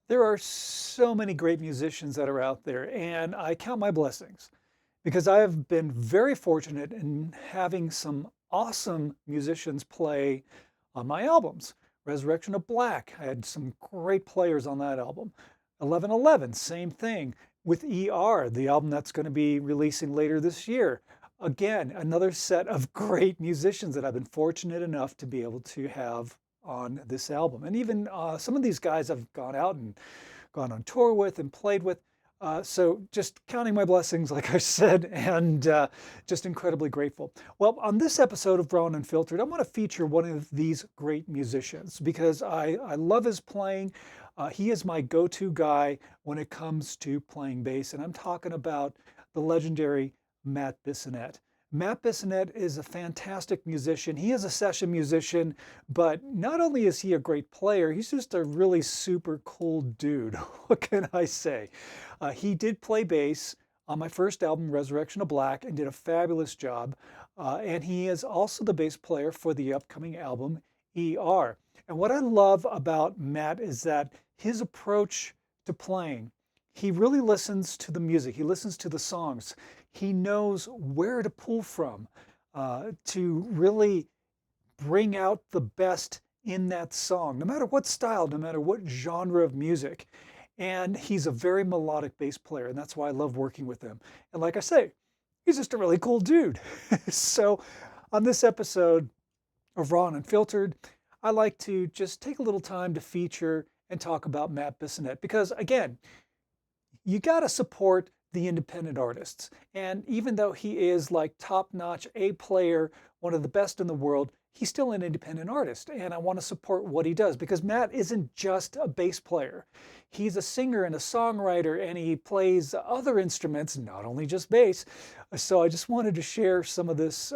There are so many great musicians that are out there, and I count my blessings because I have been very fortunate in having some awesome musicians play on my albums. Resurrection of Black, I had some great players on that album. 1111, same thing with ER, the album that's going to be releasing later this year. Again, another set of great musicians that I've been fortunate enough to be able to have on this album. And even some of these guys I've gone out and gone on tour with and played with. So just counting my blessings, like I said, and just incredibly grateful. Well, on this episode of Raw and Unfiltered, I want to feature one of these great musicians because I love his playing. He is my go-to guy when it comes to playing bass, and I'm talking about the legendary Matt Bissonette. Matt Bissonette is a fantastic musician. He is a session musician, but not only is he a great player, he's just a really super cool dude. What can I say? He did play bass on my first album, Resurrection of Black, and did a fabulous job. And he is also the bass player for the upcoming album, ER. And what I love about Matt is that his approach to playing, he really listens to the music, he listens to the songs. He knows where to pull from to really bring out the best in that song, no matter what style, no matter what genre of music. And he's a very melodic bass player, and that's why I love working with him. And like I say, he's just a really cool dude. So on this episode of Raw and Unfiltered, I like to just take a little time to feature and talk about Matt Bissonette because, again, you got to support the independent artists. And even though he is like top-notch A player, one of the best in the world, he's still an independent artist. And I want to support what he does because Matt isn't just a bass player. He's a singer and a songwriter, and he plays other instruments, not only just bass. So I just wanted to share some of this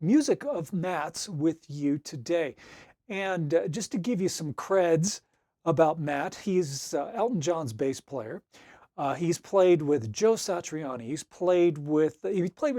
music of Matt's with you today. And just to give you some creds about Matt, he's Elton John's bass player. He's played with Joe Satriani. He played with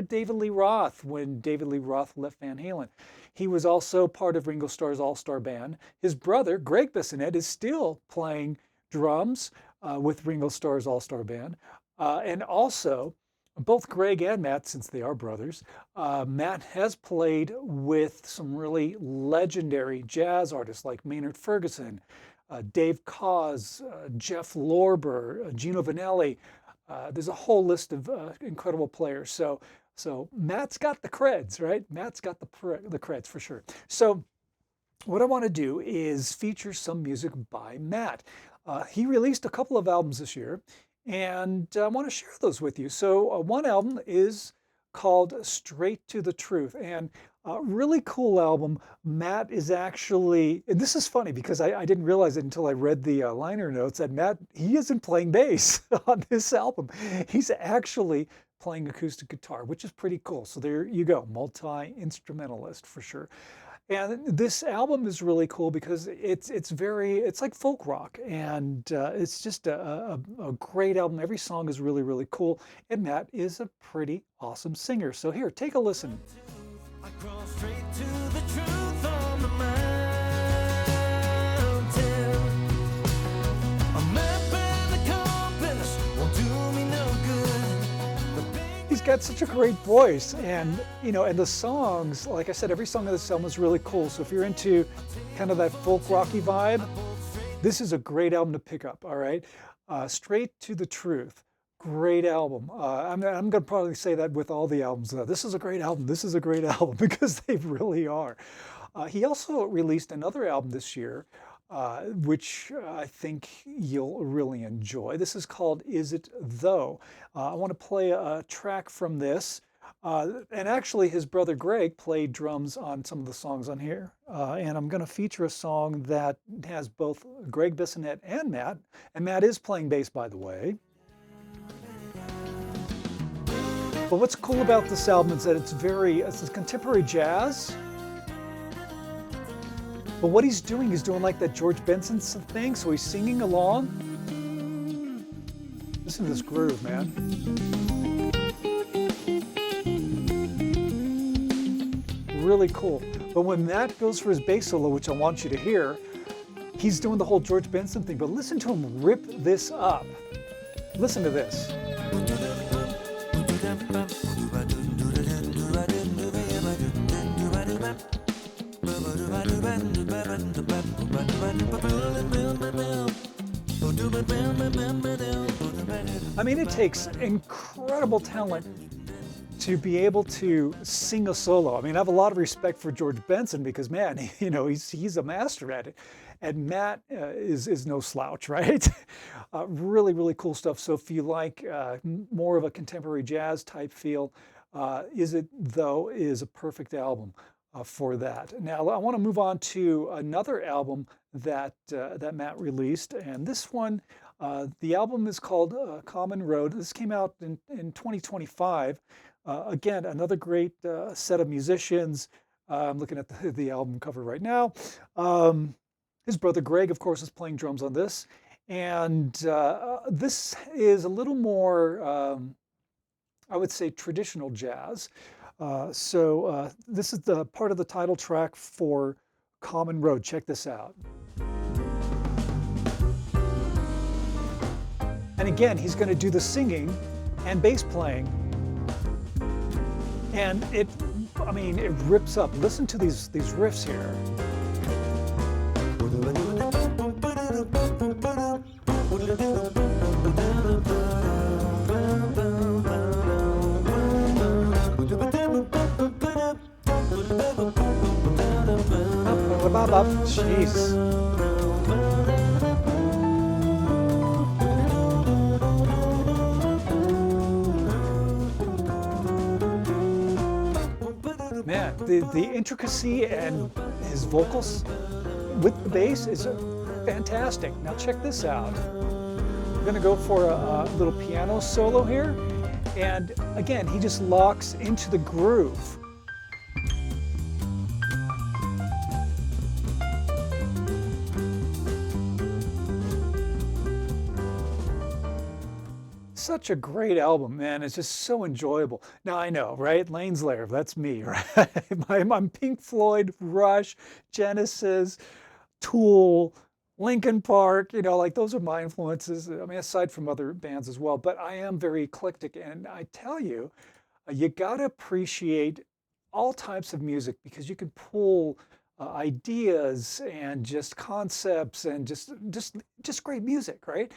David Lee Roth when David Lee Roth left Van Halen. He was also part of Ringo Starr's All-Star Band. His brother, Greg Bissonette, is still playing drums with Ringo Starr's All-Star Band. And also, both Greg and Matt, since they are brothers, Matt has played with some really legendary jazz artists like Maynard Ferguson, Dave Koz, Jeff Lorber, Gino Vanelli. There's a whole list of incredible players. So Matt's got the creds, right? Matt's got the creds for sure. So what I want to do is feature some music by Matt. He released a couple of albums this year, and I want to share those with you. So one album is called Straight to the Truth, and a really cool album. Matt is actually, and this is funny because I didn't realize it until I read the liner notes that Matt, he isn't playing bass on this album. He's actually playing acoustic guitar, which is pretty cool. So there you go, multi-instrumentalist for sure. And this album is really cool because it's like folk rock, and it's just a great album. Every song is really, really cool, and Matt is a pretty awesome singer. So here, take a listen. I crawl straight to the truth on the mountain. A map and a compass won't do me no good. He's got such a great voice, and and the songs, like I said, every song of this album is really cool. So if you're into kind of that folk rocky vibe, this is a great album to pick up. All right, Straight to the Truth. Great album. I'm going to probably say that with all the albums. This is a great album. This is a great album because they really are. He also released another album this year, which I think you'll really enjoy. This is called Is It Though? I want to play a track from this. And actually, his brother Greg played drums on some of the songs on here. And I'm going to feature a song that has both Greg Bissonette and Matt. And Matt is playing bass, by the way. But what's cool about this album is that it's contemporary jazz. But what he's doing like that George Benson thing, so he's singing along. Listen to this groove, man. Really cool. But when Matt goes for his bass solo, which I want you to hear, He's doing the whole George Benson thing, but listen to him rip this up. Listen to this. I mean, it takes incredible talent to be able to sing a solo. I mean, I have a lot of respect for George Benson because, man, he's a master at it. And Matt is no slouch, right? Really, really cool stuff. So if you like more of a contemporary jazz type feel, Is It Though is a perfect album for that. Now I want to move on to another album that Matt released, and this one, the album is called Common Road. This came out in 2025. Again, another great set of musicians. I'm looking at the album cover right now. His brother Greg, of course, is playing drums on this. And this is a little more, I would say, traditional jazz. This is the part of the title track for Common Road. Check this out. And again, he's going to do the singing and bass playing. And it rips up. Listen to these riffs here. Jeez. Man, the intricacy and his vocals with the bass is fantastic. Now check this out. We're gonna go for a little piano solo here. And again, he just locks into the groove. Such a great album, man. It's just so enjoyable. Now I know, right? Lane's Laire, that's me, right? I'm Pink Floyd, Rush, Genesis, Tool, Linkin Park, like those are my influences. I mean, aside from other bands as well, but I am very eclectic. And I tell you, you gotta appreciate all types of music because you can pull ideas and just concepts and just great music, right?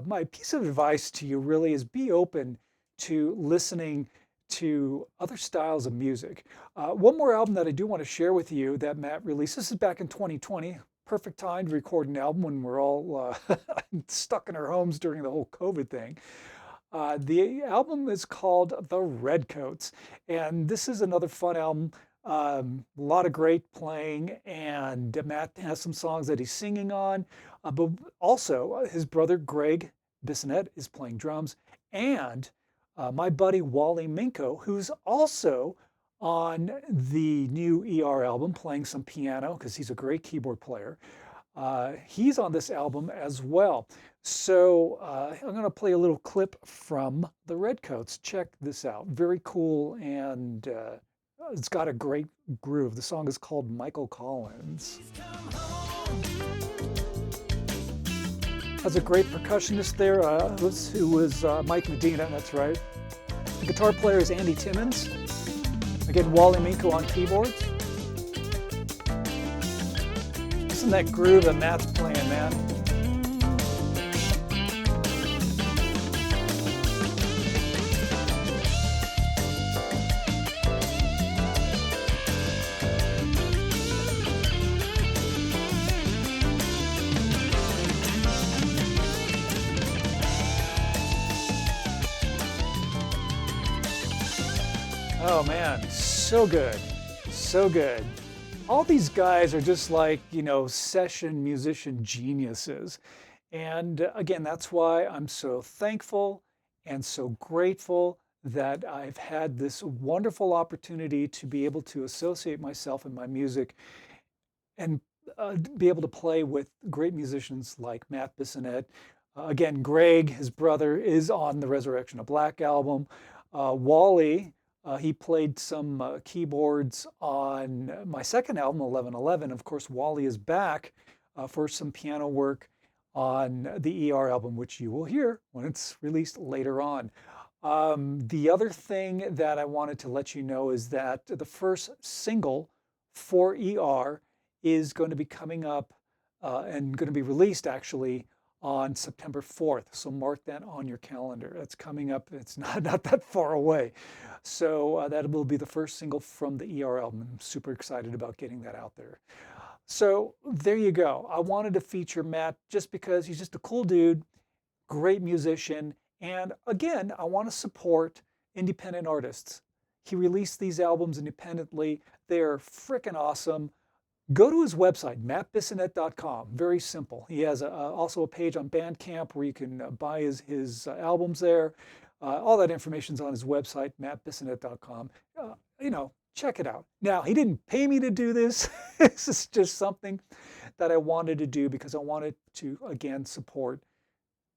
My piece of advice to you really is be open to listening to other styles of music. One more album that I do want to share with you that Matt released. This is back in 2020. Perfect time to record an album when we're all stuck in our homes during the whole COVID thing. The album is called The Redcoats, and this is another fun album. A lot of great playing, and Matt has some songs that he's singing on, but also his brother Greg Bissonette is playing drums, and my buddy Wally Minko, who's also on the new ER album playing some piano because he's a great keyboard player. He's on this album as well. So I'm going to play a little clip from The Redcoats. Check this out. Very cool, and it's got a great groove. The song is called Michael Collins. Has a great percussionist there, who was Mike Medina, that's right. The guitar player is Andy Timmons. Again, Wally Minko on keyboards. Listen to that groove that Matt's playing, man. Oh man, so good, so good. All these guys are just like, session musician geniuses. And again, that's why I'm so thankful and so grateful that I've had this wonderful opportunity to be able to associate myself and my music and be able to play with great musicians like Matt Bissonette. Again, Greg, his brother, is on the Resurrection of Black album. Wally, He played some keyboards on my second album, 1111. Of course, Wally is back for some piano work on the ER album, which you will hear when it's released later on. The other thing that I wanted to let you know is that the first single for ER is going to be coming up and going to be released actually on September 4th. So mark that on your calendar. That's coming up. It's not that far away. So that will be the first single from the ER album. I'm super excited about getting that out there. So there you go. I wanted to feature Matt just because he's just a cool dude, great musician. And again, I want to support independent artists. He released these albums independently. They are freaking awesome. Go to his website, mattbissonette.com. Very simple. He has also a page on Bandcamp where you can buy his albums there. All that information's on his website, mattbissonette.com. Check it out. Now, he didn't pay me to do this. This is just something that I wanted to do because I wanted to, again, support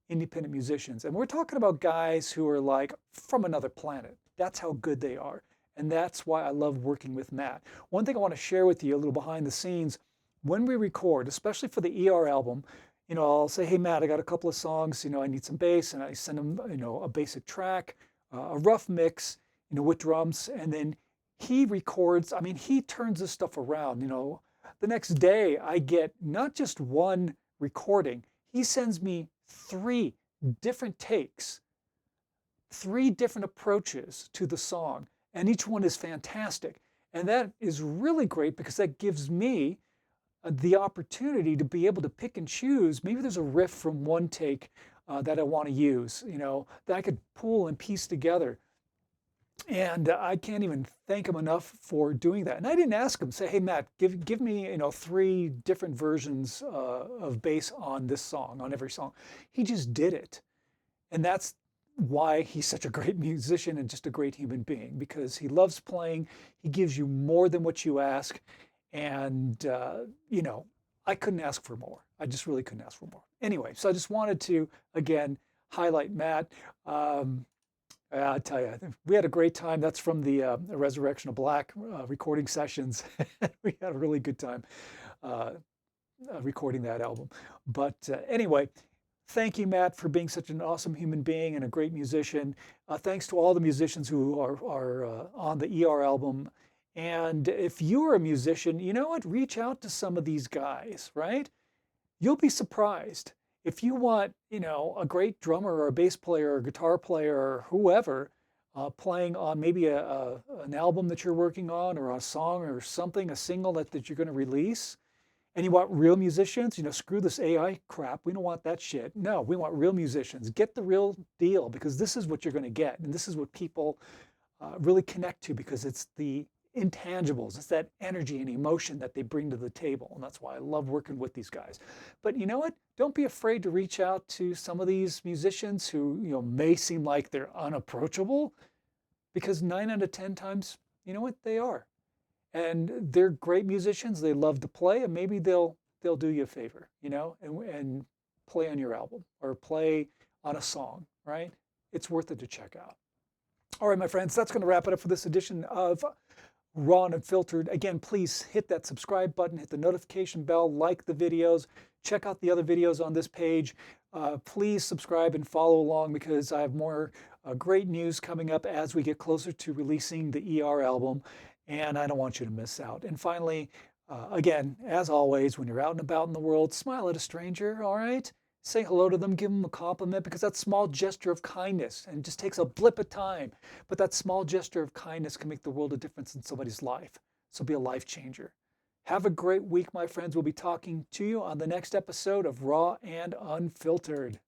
independent musicians. And we're talking about guys who are like from another planet. That's how good they are. And that's why I love working with Matt. One thing I want to share with you, a little behind the scenes, when we record, especially for the ER album, I'll say, hey, Matt, I got a couple of songs, I need some bass, and I send him, a basic track, a rough mix, with drums, and then he records. I mean, he turns this stuff around. The next day I get not just one recording, he sends me 3 different takes, 3 different approaches to the song. And each one is fantastic. And that is really great because that gives me the opportunity to be able to pick and choose. Maybe there's a riff from one take that I want to use, that I could pull and piece together. And I can't even thank him enough for doing that. And I didn't ask him, say, hey, Matt, give me, 3 different versions of bass on this song, on every song. He just did it. And that's why he's such a great musician and just a great human being, because he loves playing. He gives you more than what you ask. And, I couldn't ask for more. I just really couldn't ask for more. Anyway, so I just wanted to, again, highlight Matt. I tell you, we had a great time. That's from the Resurrection of Black recording sessions. We had a really good time recording that album. But anyway, thank you, Matt, for being such an awesome human being and a great musician. Thanks to all the musicians who are on the ER album. And if you're a musician, you know what? Reach out to some of these guys, right? You'll be surprised. If you want, a great drummer or a bass player or a guitar player or whoever playing on maybe an album that you're working on or a song or something, a single that you're going to release, and you want real musicians, screw this AI crap. We don't want that shit. No, we want real musicians. Get the real deal, because this is what you're going to get. And this is what people really connect to, because it's the intangibles. It's that energy and emotion that they bring to the table. And that's why I love working with these guys. But you know what? Don't be afraid to reach out to some of these musicians who, may seem like they're unapproachable, because 9 out of 10 times, you know what? They are. And they're great musicians. They love to play, and maybe they'll do you a favor, and play on your album or play on a song, right? It's worth it to check out. All right, my friends, that's going to wrap it up for this edition of Raw and Unfiltered. Again, please hit that subscribe button, hit the notification bell, like the videos, check out the other videos on this page. Please subscribe and follow along, because I have more great news coming up as we get closer to releasing the ER album, and I don't want you to miss out. And finally, again, as always, when you're out and about in the world, smile at a stranger, all right? Say hello to them, give them a compliment, because that small gesture of kindness, and it just takes a blip of time, but that small gesture of kindness can make the world a difference in somebody's life. So be a life changer. Have a great week, my friends. We'll be talking to you on the next episode of Raw and Unfiltered.